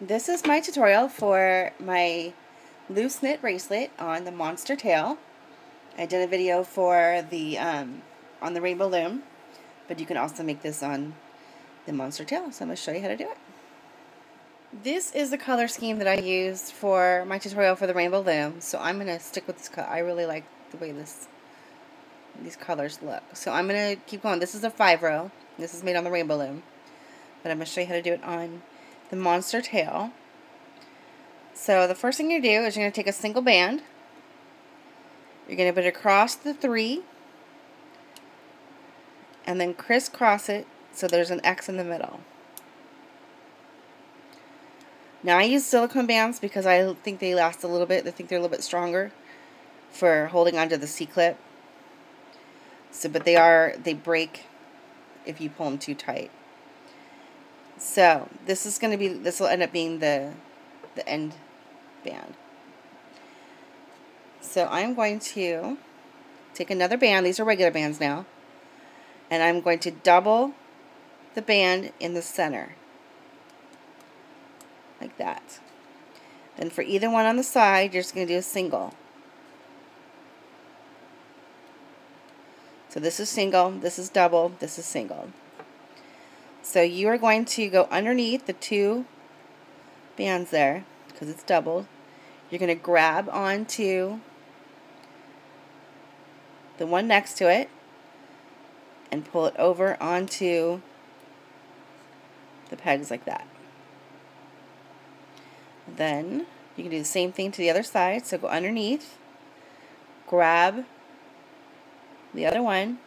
This is my tutorial for my loose knit bracelet on the MonsterTail. I did a video for the on the rainbow loom, but you can also make this on the MonsterTail, so I'm going to show you how to do it. This is the color scheme that I used for my tutorial for the rainbow loom, so I'm going to stick with this color. I really like the way these colors look. So I'm going to keep going. This is a 5-row. This is made on the rainbow loom, but I'm going to show you how to do it on the MonsterTail. So the first thing you do is you're going to take a single band. You're going to put it across the 3 and then crisscross it so there's an X in the middle. Now I use silicone bands because I think they last a little bit. I think they're a little bit stronger for holding onto the C-clip. So, but they break if you pull them too tight. So this will end up being the end band. So I'm going to take another band. These are regular bands now. And I'm going to double the band in the center. Like that. Then for either one on the side, you're just going to do a single. So this is single, this is double, this is single. So you are going to go underneath the 2 bands there, because it's doubled. You're going to grab onto the one next to it and pull it over onto the pegs like that. Then you can do the same thing to the other side. So go underneath, grab the other one,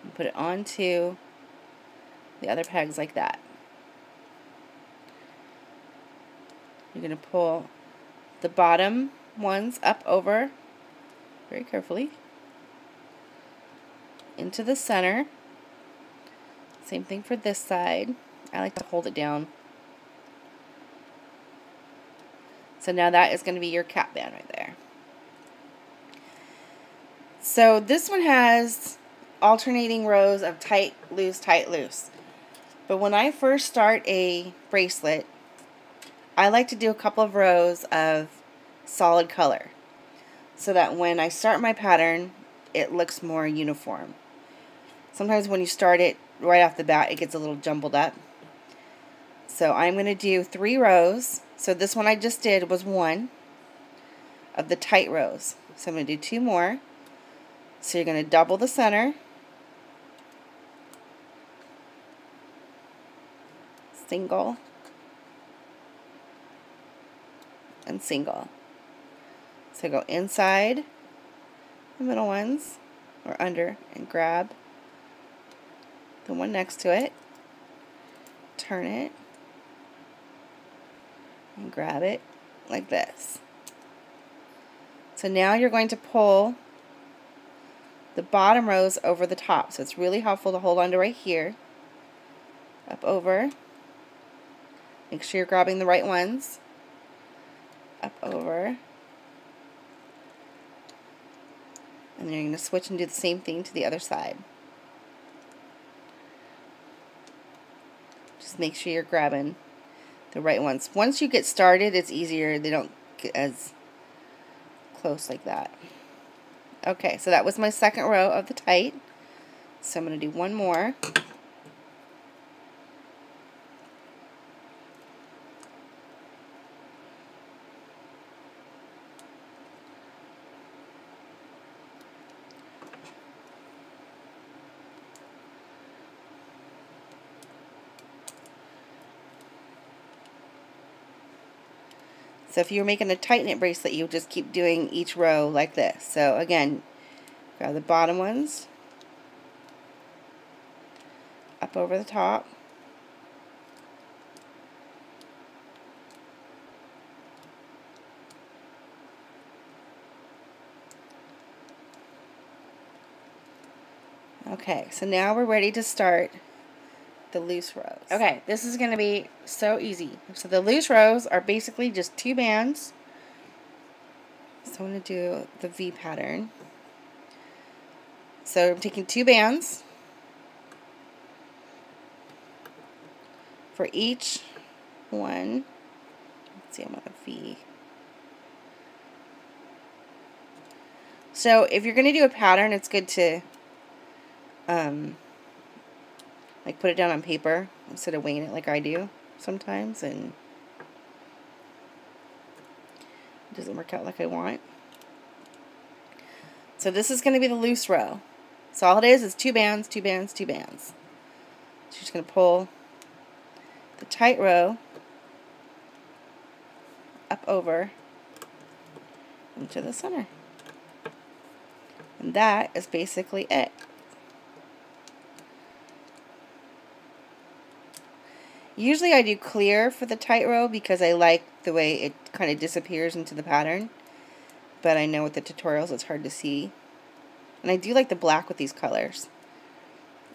and put it onto the other pegs like that. You're going to pull the bottom ones up over very carefully into the center. Same thing for this side. I like to hold it down. So now that is going to be your cap band right there. So this one has alternating rows of tight, loose, tight, loose. But when I first start a bracelet, I like to do a couple of rows of solid color so that when I start my pattern, it looks more uniform. Sometimes when you start it right off the bat, it gets a little jumbled up. So I'm going to do 3 rows. So this one I just did was 1 of the tight rows. So I'm going to do 2 more. So you're going to double the center, single, and single. So go inside the middle ones, or under, and grab the one next to it, turn it, and grab it like this. So now you're going to pull the bottom rows over the top. So it's really helpful to hold on to right here, up over. Make sure you're grabbing the right ones. Up over. And then you're going to switch and do the same thing to the other side. Just make sure you're grabbing the right ones. Once you get started, it's easier. They don't get as close like that. Okay, so that was my second row of the tight. So I'm going to do 1 more. So if you're making a tight knit bracelet, you just keep doing each row like this. So again, grab the bottom ones, up over the top, okay, so now we're ready to start the loose rows. Okay, this is going to be so easy. So the loose rows are basically just 2 bands. So I'm going to do the V pattern. So I'm taking 2 bands for each one. Let's see, I'm on a V. So if you're going to do a pattern, it's good to like put it down on paper instead of winging it like I do sometimes, and it doesn't work out like I want. So this is going to be the loose row. So all it is 2 bands, 2 bands, 2 bands. So you're just going to pull the tight row up over into the center. And that is basically it. Usually I do clear for the tight row because I like the way it kind of disappears into the pattern. But I know with the tutorials it's hard to see. And I do like the black with these colors.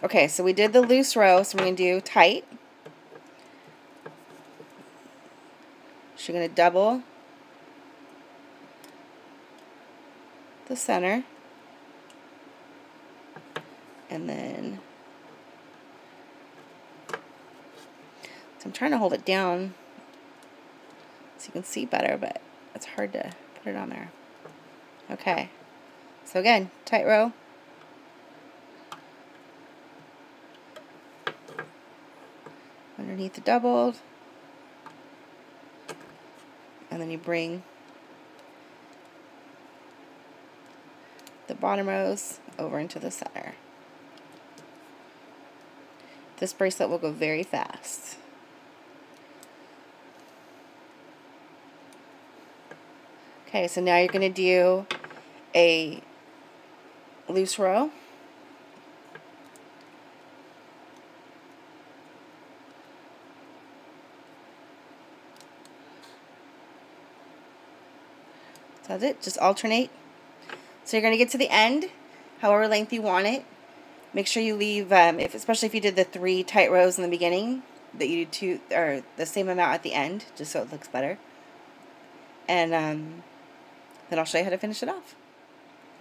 Okay, so we did the loose row, so we're going to do tight. So you're going to double the center. And then, so I'm trying to hold it down so you can see better, but it's hard to put it on there. Okay, so again, tight row. Underneath the doubled. And then you bring the bottom rows over into the center. This bracelet will go very fast. Okay, so now you're going to do a loose row. So that's it, just alternate. So you're going to get to the end, however length you want it. Make sure you leave, especially if you did the 3 tight rows in the beginning, that you do 2 or the same amount at the end, just so it looks better. And then I'll show you how to finish it off.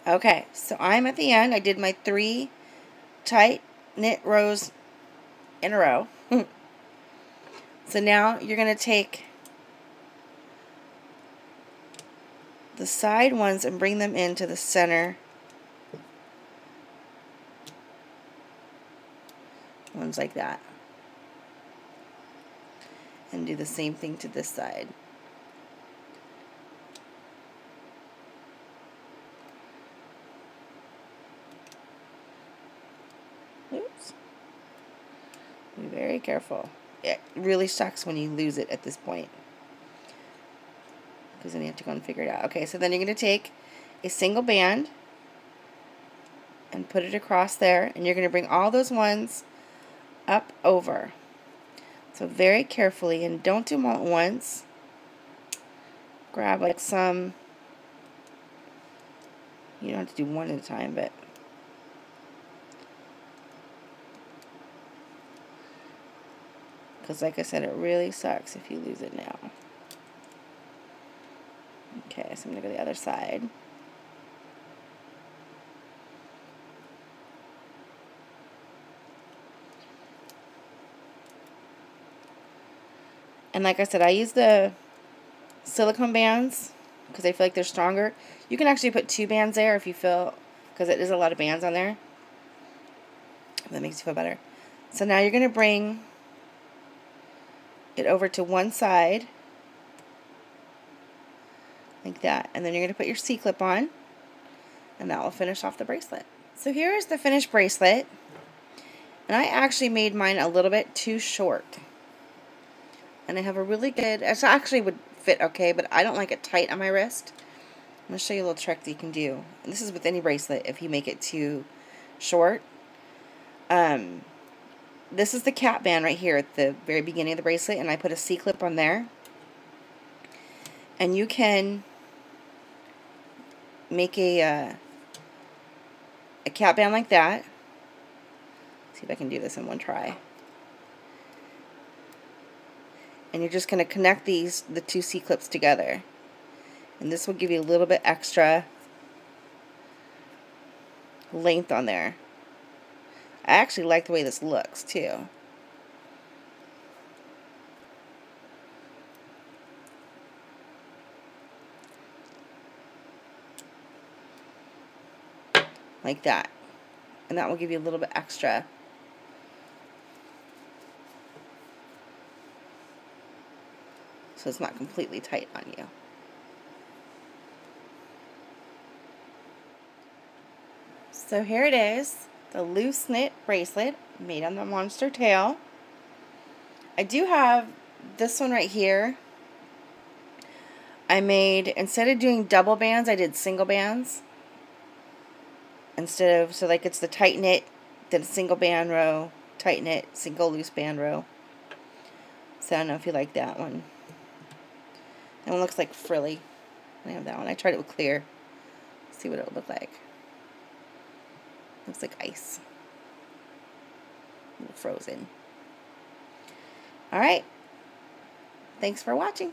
Okay, so I'm at the end. I did my 3 tight knit rows in a row. So now you're going to take the side ones and bring them into the center ones like that, and do the same thing to this side. Oops. Be very careful. It really sucks when you lose it at this point, because then you have to go and figure it out. Okay, so then you're going to take a single band and put it across there, and you're going to bring all those ones up over. So very carefully, and don't do them all at once. Grab like some, you don't have to do one at a time, but because like I said, it really sucks if you lose it now. Okay, so I'm going to go to the other side. And like I said, I use the silicone bands because I feel like they're stronger. You can actually put 2 bands there if you feel, because it is a lot of bands on there. That makes you feel better. So now you're going to bring it over to one side, like that. And then you're going to put your C-clip on, and that will finish off the bracelet. So here is the finished bracelet. And I actually made mine a little bit too short. And I have a really good, it actually would fit okay, but I don't like it tight on my wrist. I'm going to show you a little trick that you can do. And this is with any bracelet if you make it too short. This is the cap band right here at the very beginning of the bracelet, and I put a C-clip on there. And you can make a cap band like that. Let's see if I can do this in one try. And you're just going to connect the 2 C-clips together. And this will give you a little bit extra length on there. I actually like the way this looks too. like that. And that will give you a little bit extra. So it's not completely tight on you. So here it is, the loose knit bracelet made on the MonsterTail. I do have this one right here. I made, instead of doing double bands, I did single bands. Instead of, so like it's the tight knit, then single band row, tight knit, single loose band row. So I don't know if you like that one. That one looks like frilly. I have that one. I tried it with clear. See what it would look like. Looks like ice. A little frozen. Alright. Thanks for watching.